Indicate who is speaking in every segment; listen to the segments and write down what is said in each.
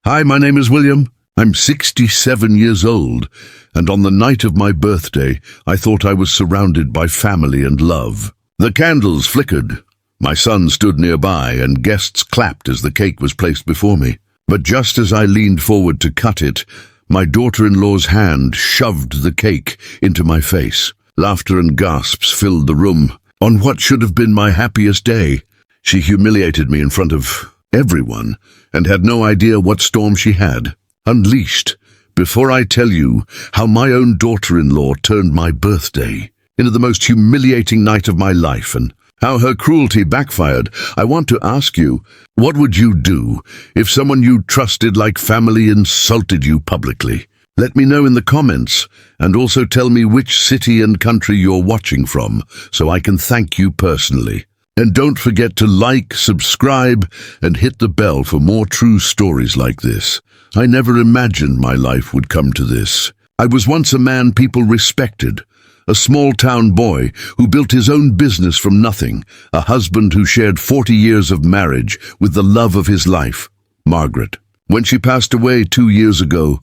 Speaker 1: Hi, my name is William. I'm 67 years old, and on the night of my birthday, I thought I was surrounded by family and love. The candles flickered. My son stood nearby, and guests clapped as the cake was placed before me. But just as I leaned forward to cut it, my daughter-in-law's hand shoved the cake into my face. Laughter and gasps filled the room. On what should have been my happiest day, she humiliated me in front of everyone, and had no idea what storm she had unleashed. Before I tell you how my own daughter-in-law turned my birthday into the most humiliating night of my life and how her cruelty backfired, I want to ask you, what would you do if someone you trusted like family insulted you publicly? Let me know in the comments, and also tell me which city and country you're watching from, so I can thank you personally. And don't forget to like, subscribe, and hit the bell for more true stories like this. I never imagined my life would come to this. I was once a man people respected, a small-town boy who built his own business from nothing, a husband who shared 40 years of marriage with the love of his life, Margaret. When she passed away 2 years ago,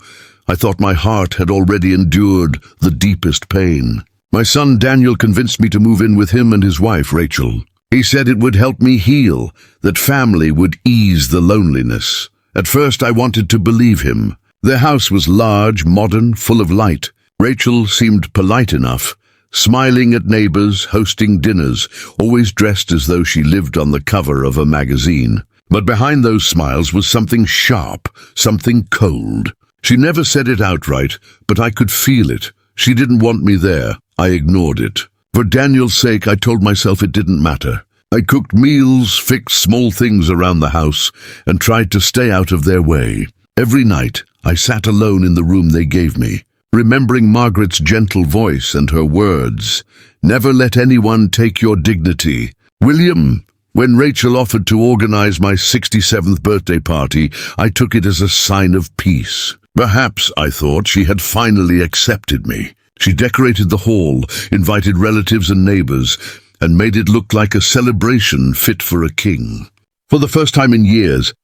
Speaker 1: I thought my heart had already endured the deepest pain. My son Daniel convinced me to move in with him and his wife, Rachel. He said it would help me heal, that family would ease the loneliness. At first I wanted to believe him. Their house was large, modern, full of light. Rachel seemed polite enough, smiling at neighbors, hosting dinners, always dressed as though she lived on the cover of a magazine. But behind those smiles was something sharp, something cold. She never said it outright, but I could feel it. She didn't want me there. I ignored it. For Daniel's sake, I told myself it didn't matter. I cooked meals, fixed small things around the house, and tried to stay out of their way. Every night, I sat alone in the room they gave me, remembering Margaret's gentle voice and her words. Never let anyone take your dignity. William, when Rachel offered to organize my 67th birthday party, I took it as a sign of peace. Perhaps, I thought, she had finally accepted me. She decorated the hall, invited relatives and neighbors, and made it look like a celebration fit for a king. For the first time in years,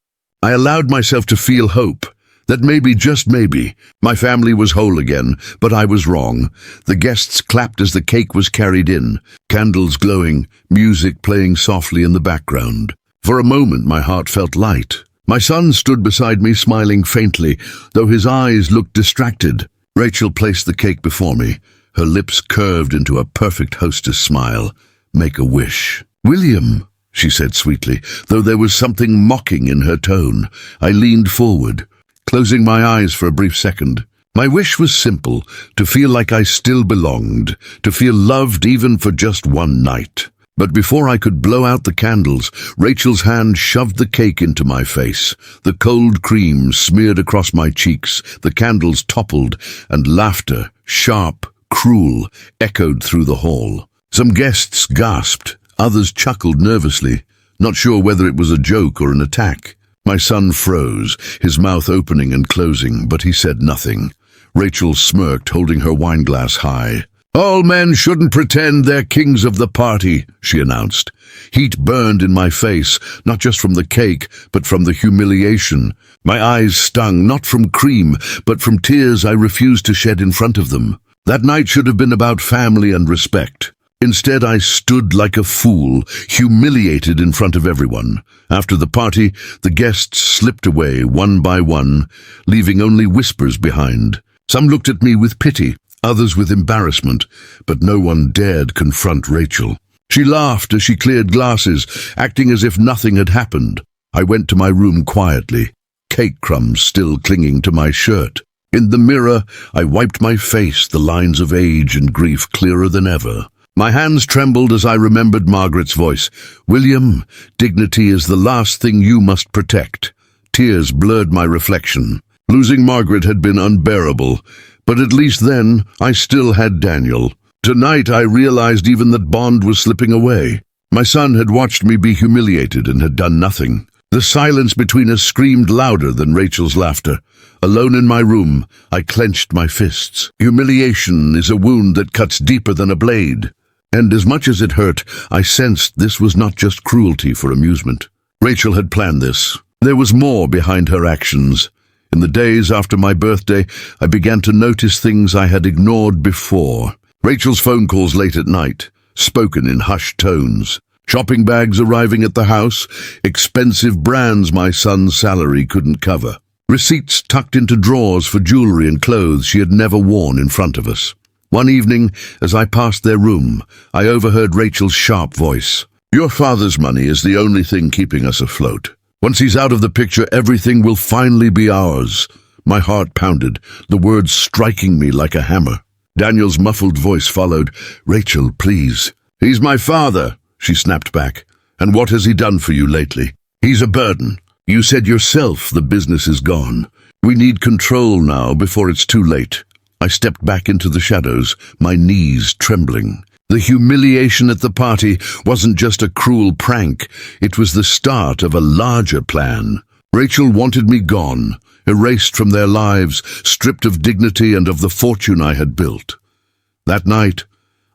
Speaker 1: I allowed myself to feel hope, that maybe, just maybe, my family was whole again, but I was wrong. The guests clapped as the cake was carried in, candles glowing, music playing softly in the background. For a moment, my heart felt light. My son stood beside me, smiling faintly, though his eyes looked distracted. Rachel placed the cake before me, her lips curved into a perfect hostess smile. Make a wish. William, she said sweetly, though there was something mocking in her tone. I leaned forward, closing my eyes for a brief second. My wish was simple, to feel like I still belonged, to feel loved even for just one night. But before I could blow out the candles, Rachel's hand shoved the cake into my face. The cold cream smeared across my cheeks, the candles toppled, and laughter, sharp, cruel, echoed through the hall. Some guests gasped, others chuckled nervously, not sure whether it was a joke or an attack. My son froze, his mouth opening and closing, but he said nothing. Rachel smirked, holding her wineglass high. All men shouldn't pretend they're kings of the party, she announced. Heat burned in my face, not just from the cake, but from the humiliation. My eyes stung, not from cream, but from tears I refused to shed in front of them. That night should have been about family and respect. Instead, I stood like a fool, humiliated in front of everyone. After the party, the guests slipped away one by one, leaving only whispers behind. Some looked at me with pity, others with embarrassment, but no one dared confront Rachel. She laughed as she cleared glasses, acting as if nothing had happened. I went to my room quietly, cake crumbs still clinging to my shirt. In the mirror, I wiped my face, the lines of age and grief clearer than ever. My hands trembled as I remembered Margaret's voice. William, dignity is the last thing you must protect. Tears blurred my reflection. Losing Margaret had been unbearable, but at least then I still had Daniel. Tonight I realized even that bond was slipping away. My son had watched me be humiliated and had done nothing. The silence between us screamed louder than Rachel's laughter. Alone in my room, I clenched my fists. Humiliation is a wound that cuts deeper than a blade. And as much as it hurt, I sensed this was not just cruelty for amusement. Rachel had planned this. There was more behind her actions. In the days after my birthday, I began to notice things I had ignored before. Rachel's phone calls late at night, spoken in hushed tones. Shopping bags arriving at the house, expensive brands my son's salary couldn't cover. Receipts tucked into drawers for jewelry and clothes she had never worn in front of us. One evening, as I passed their room, I overheard Rachel's sharp voice. "Your father's money is the only thing keeping us afloat. Once he's out of the picture, everything will finally be ours." My heart pounded, the words striking me like a hammer. Daniel's muffled voice followed. "Rachel, please." "He's my father," she snapped back. "And what has he done for you lately? He's a burden. You said yourself the business is gone. We need control now before it's too late." I stepped back into the shadows, my knees trembling. The humiliation at the party wasn't just a cruel prank, it was the start of a larger plan. Rachel wanted me gone, erased from their lives, stripped of dignity and of the fortune I had built. That night,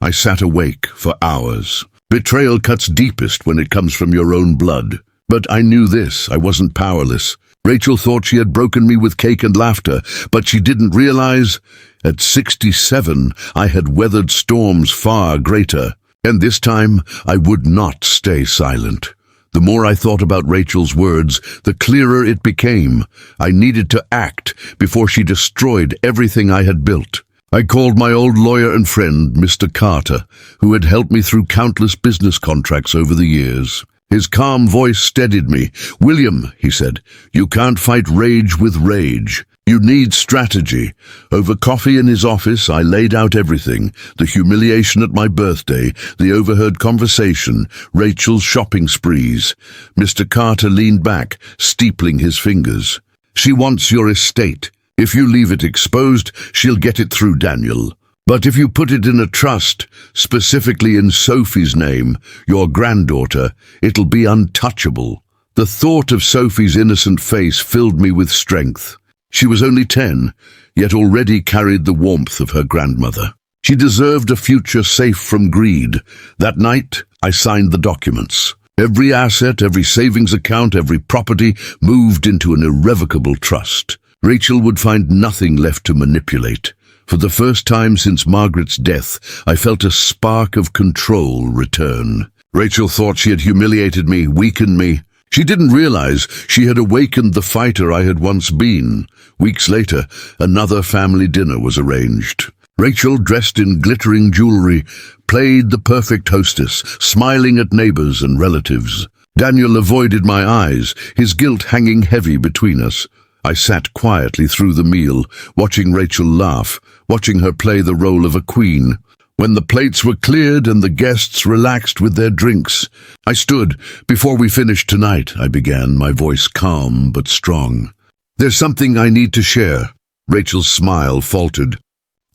Speaker 1: I sat awake for hours. Betrayal cuts deepest when it comes from your own blood. But I knew this, I wasn't powerless. Rachel thought she had broken me with cake and laughter, but she didn't realize, at 67, I had weathered storms far greater. And this time, I would not stay silent. The more I thought about Rachel's words, the clearer it became. I needed to act before she destroyed everything I had built. I called my old lawyer and friend, Mr. Carter, who had helped me through countless business contracts over the years. His calm voice steadied me. "William," he said, "you can't fight rage with rage. You need strategy." Over coffee in his office, I laid out everything. The humiliation at my birthday, the overheard conversation, Rachel's shopping sprees. Mr. Carter leaned back, steepling his fingers. "She wants your estate. If you leave it exposed, she'll get it through Daniel. But if you put it in a trust, specifically in Sophie's name, your granddaughter, it'll be untouchable." The thought of Sophie's innocent face filled me with strength. She was only 10, yet already carried the warmth of her grandmother. She deserved a future safe from greed. That night, I signed the documents. Every asset, every savings account, every property moved into an irrevocable trust. Rachel would find nothing left to manipulate. For the first time since Margaret's death, I felt a spark of control return. Rachel thought she had humiliated me, weakened me. She didn't realize she had awakened the fighter I had once been. Weeks later, another family dinner was arranged. Rachel, dressed in glittering jewelry, played the perfect hostess, smiling at neighbors and relatives. Daniel avoided my eyes, his guilt hanging heavy between us. I sat quietly through the meal, watching Rachel laugh, watching her play the role of a queen. When the plates were cleared and the guests relaxed with their drinks, I stood. "Before we finish tonight," I began, my voice calm but strong. "There's something I need to share." Rachel's smile faltered.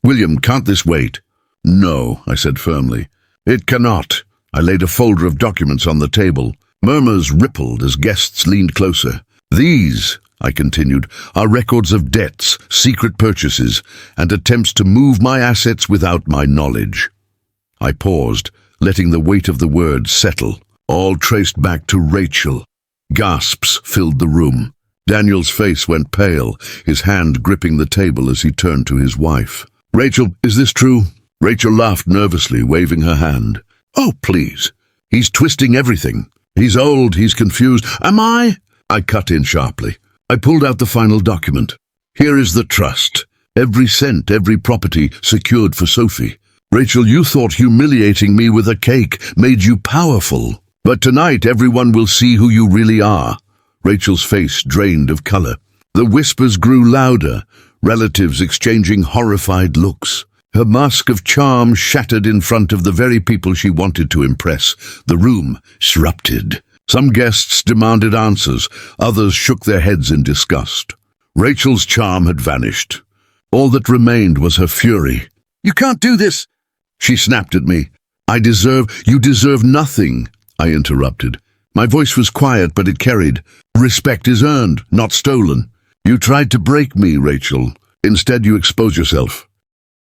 Speaker 1: "William, can't this wait?" "No," I said firmly. "It cannot." I laid a folder of documents on the table. Murmurs rippled as guests leaned closer. "These," I continued, "are records of debts, secret purchases, and attempts to move my assets without my knowledge." I paused, letting the weight of the words settle, all traced back to Rachel. Gasps filled the room. Daniel's face went pale, his hand gripping the table as he turned to his wife. "Rachel, is this true?" Rachel laughed nervously, waving her hand. "Oh, please. He's twisting everything. He's old, he's confused. Am I?" I cut in sharply. I pulled out the final document. "Here is the trust. Every cent, every property secured for Sophie. Rachel, you thought humiliating me with a cake made you powerful. But tonight everyone will see who you really are." Rachel's face drained of color. The whispers grew louder, relatives exchanging horrified looks. Her mask of charm shattered in front of the very people she wanted to impress. The room erupted. Some guests demanded answers, others shook their heads in disgust. Rachel's charm had vanished. All that remained was her fury. "You can't do this!" She snapped at me. You deserve nothing," I interrupted. My voice was quiet, but it carried. "Respect is earned, not stolen. You tried to break me, Rachel. Instead, you expose yourself."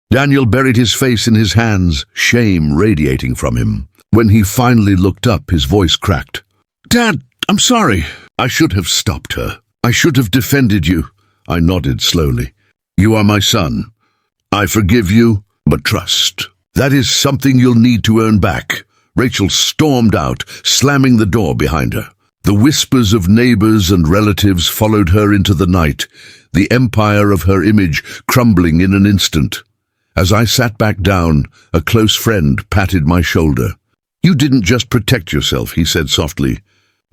Speaker 1: Daniel buried his face in his hands, shame radiating from him. When he finally looked up, his voice cracked. "Dad, I'm sorry. I should have stopped her. I should have defended you. I nodded slowly. "You are my son. I forgive you, but trust. That is something you'll need to earn back." Rachel stormed out, slamming the door behind her. The whispers of neighbors and relatives followed her into the night, the empire of her image crumbling in an instant. As I sat back down, a close friend patted my shoulder. "You didn't just protect yourself," he said softly.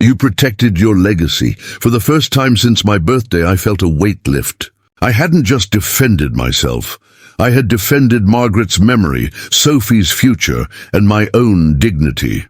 Speaker 1: "You protected your legacy. For the first time since my birthday, I felt a weight lift. I hadn't just defended myself. I had defended Margaret's memory, Sophie's future, and my own dignity."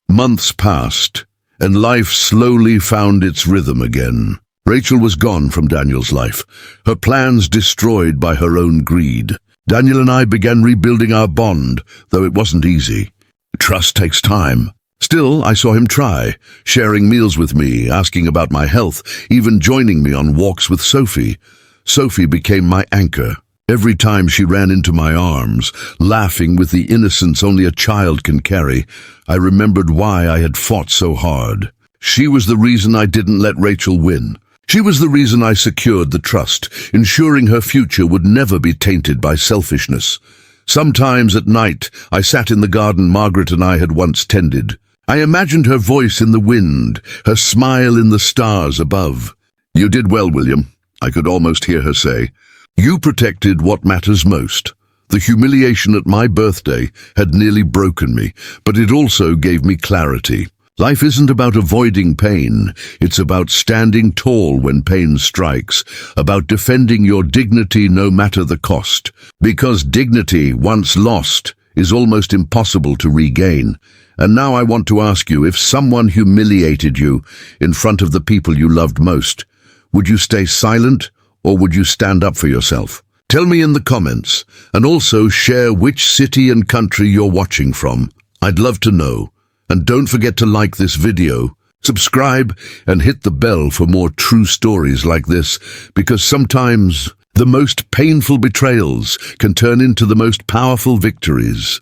Speaker 1: Months passed, and life slowly found its rhythm again. Rachel was gone from Daniel's life, her plans destroyed by her own greed. Daniel and I began rebuilding our bond, though it wasn't easy. Trust takes time. Still, I saw him try, sharing meals with me, asking about my health, even joining me on walks with Sophie. Sophie became my anchor. Every time she ran into my arms, laughing with the innocence only a child can carry, I remembered why I had fought so hard. She was the reason I didn't let Rachel win. She was the reason I secured the trust, ensuring her future would never be tainted by selfishness. Sometimes at night, I sat in the garden Margaret and I had once tended. I imagined her voice in the wind, her smile in the stars above. "You did well, William," I could almost hear her say. "You protected what matters most." The humiliation at my birthday had nearly broken me, but it also gave me clarity. Life isn't about avoiding pain, it's about standing tall when pain strikes, about defending your dignity no matter the cost. Because dignity, once lost, is almost impossible to regain. And now I want to ask you, if someone humiliated you in front of the people you loved most, would you stay silent or would you stand up for yourself? Tell me in the comments, and also share which city and country you're watching from. I'd love to know. And don't forget to like this video, subscribe, and hit the bell for more true stories like this, because sometimes the most painful betrayals can turn into the most powerful victories.